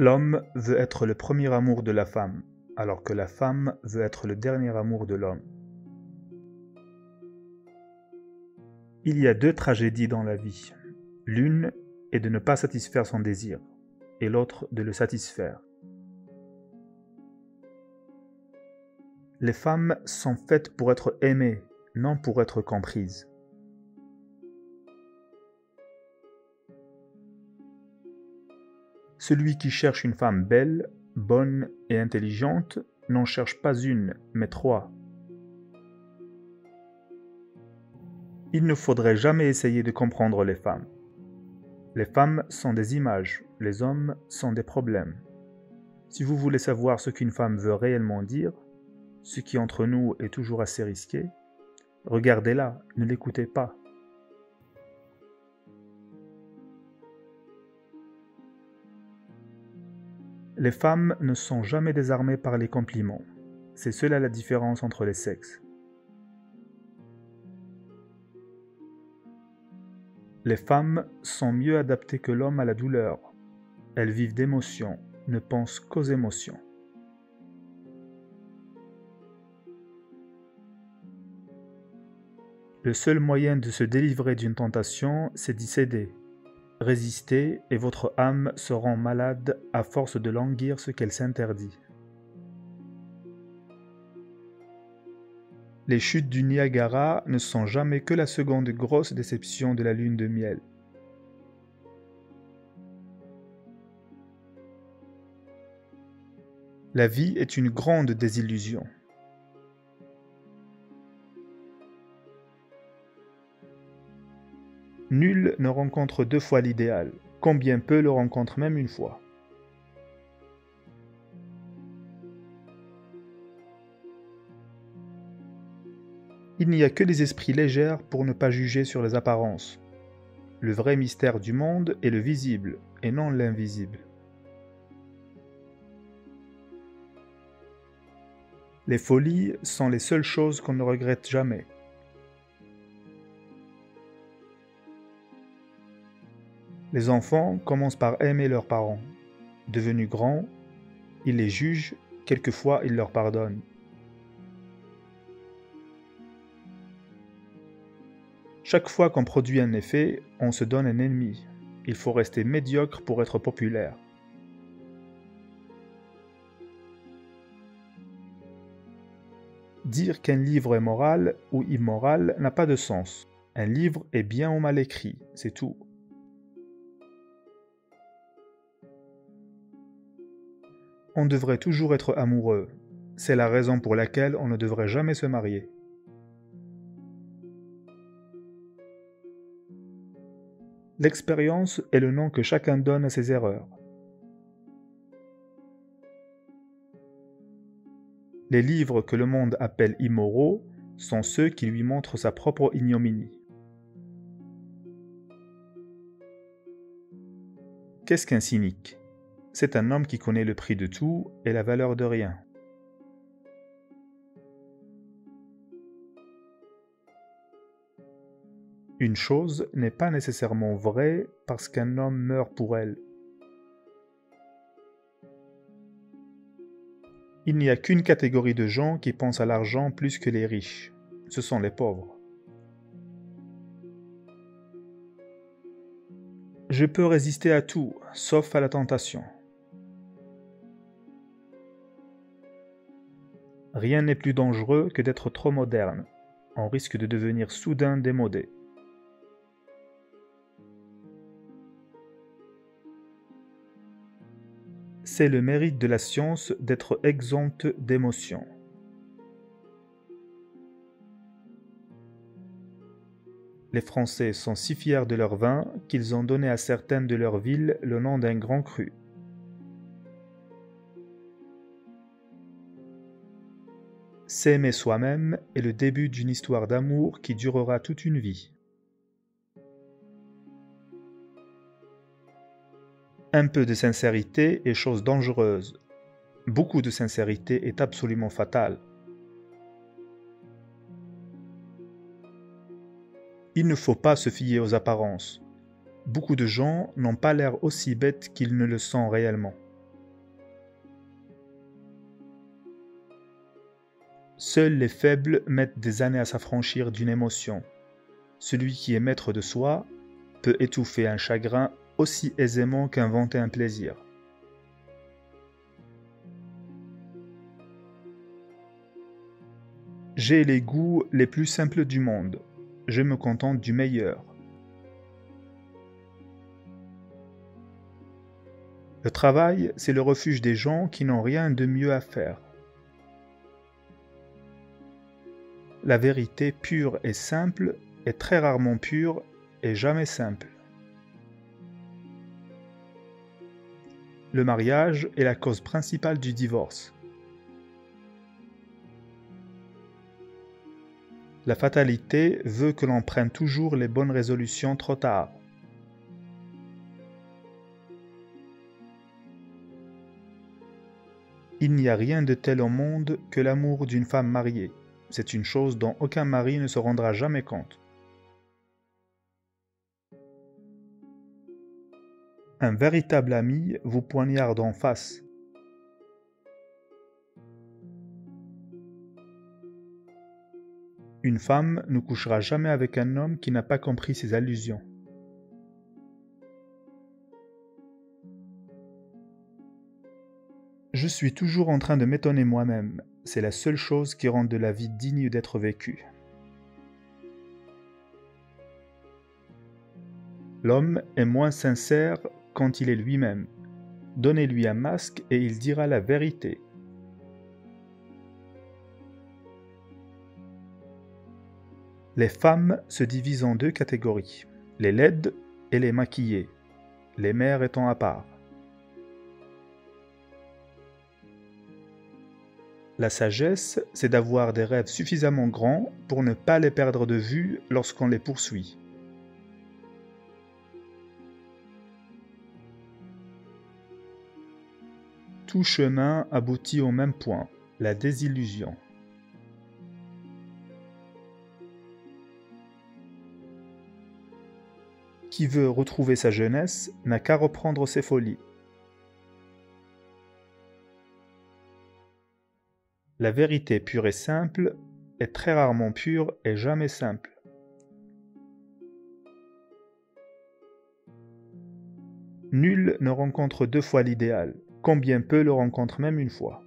L'homme veut être le premier amour de la femme, alors que la femme veut être le dernier amour de l'homme. Il y a deux tragédies dans la vie. L'une est de ne pas satisfaire son désir, et l'autre de le satisfaire. Les femmes sont faites pour être aimées, non pour être comprises. Celui qui cherche une femme belle, bonne et intelligente n'en cherche pas une, mais trois. Il ne faudrait jamais essayer de comprendre les femmes. Les femmes sont des images, les hommes sont des problèmes. Si vous voulez savoir ce qu'une femme veut réellement dire, ce qui entre nous est toujours assez risqué, regardez-la, ne l'écoutez pas. Les femmes ne sont jamais désarmées par les compliments. C'est cela la différence entre les sexes. Les femmes sont mieux adaptées que l'homme à la douleur. Elles vivent d'émotions, ne pensent qu'aux émotions. Le seul moyen de se délivrer d'une tentation, c'est d'y céder. Résistez et votre âme se rend malade à force de languir ce qu'elle s'interdit. Les chutes du Niagara ne sont jamais que la seconde grosse déception de la lune de miel. La vie est une grande désillusion. Nul ne rencontre deux fois l'idéal, combien peu le rencontre même une fois. Il n'y a que les esprits légers pour ne pas juger sur les apparences. Le vrai mystère du monde est le visible, et non l'invisible. Les folies sont les seules choses qu'on ne regrette jamais. Les enfants commencent par aimer leurs parents. Devenus grands, ils les jugent, quelquefois ils leur pardonnent. Chaque fois qu'on produit un effet, on se donne un ennemi. Il faut rester médiocre pour être populaire. Dire qu'un livre est moral ou immoral n'a pas de sens. Un livre est bien ou mal écrit, c'est tout. On devrait toujours être amoureux. C'est la raison pour laquelle on ne devrait jamais se marier. L'expérience est le nom que chacun donne à ses erreurs. Les livres que le monde appelle immoraux sont ceux qui lui montrent sa propre ignominie. Qu'est-ce qu'un cynique ? C'est un homme qui connaît le prix de tout et la valeur de rien. Une chose n'est pas nécessairement vraie parce qu'un homme meurt pour elle. Il n'y a qu'une catégorie de gens qui pensent à l'argent plus que les riches. Ce sont les pauvres. Je peux résister à tout, sauf à la tentation. Rien n'est plus dangereux que d'être trop moderne. On risque de devenir soudain démodé. C'est le mérite de la science d'être exempte d'émotions. Les Français sont si fiers de leur vin qu'ils ont donné à certaines de leurs villes le nom d'un grand cru. S'aimer soi-même est le début d'une histoire d'amour qui durera toute une vie. Un peu de sincérité est chose dangereuse. Beaucoup de sincérité est absolument fatale. Il ne faut pas se fier aux apparences. Beaucoup de gens n'ont pas l'air aussi bêtes qu'ils ne le sont réellement. Seuls les faibles mettent des années à s'affranchir d'une émotion. Celui qui est maître de soi peut étouffer un chagrin aussi aisément qu'inventer un plaisir. J'ai les goûts les plus simples du monde. Je me contente du meilleur. Le travail, c'est le refuge des gens qui n'ont rien de mieux à faire. La vérité pure et simple est très rarement pure et jamais simple. Le mariage est la cause principale du divorce. La fatalité veut que l'on prenne toujours les bonnes résolutions trop tard. Il n'y a rien de tel au monde que l'amour d'une femme mariée. C'est une chose dont aucun mari ne se rendra jamais compte. Un véritable ami vous poignarde en face. Une femme ne couchera jamais avec un homme qui n'a pas compris ses allusions. Je suis toujours en train de m'étonner moi-même. C'est la seule chose qui rend de la vie digne d'être vécue. L'homme est moins sincère quand il est lui-même. Donnez-lui un masque et il dira la vérité. Les femmes se divisent en deux catégories, les laides et les maquillées, les mères étant à part. La sagesse, c'est d'avoir des rêves suffisamment grands pour ne pas les perdre de vue lorsqu'on les poursuit. Tout chemin aboutit au même point, la désillusion. Qui veut retrouver sa jeunesse n'a qu'à reprendre ses folies. La vérité pure et simple est très rarement pure et jamais simple. Nul ne rencontre deux fois l'idéal, combien peu le rencontre même une fois.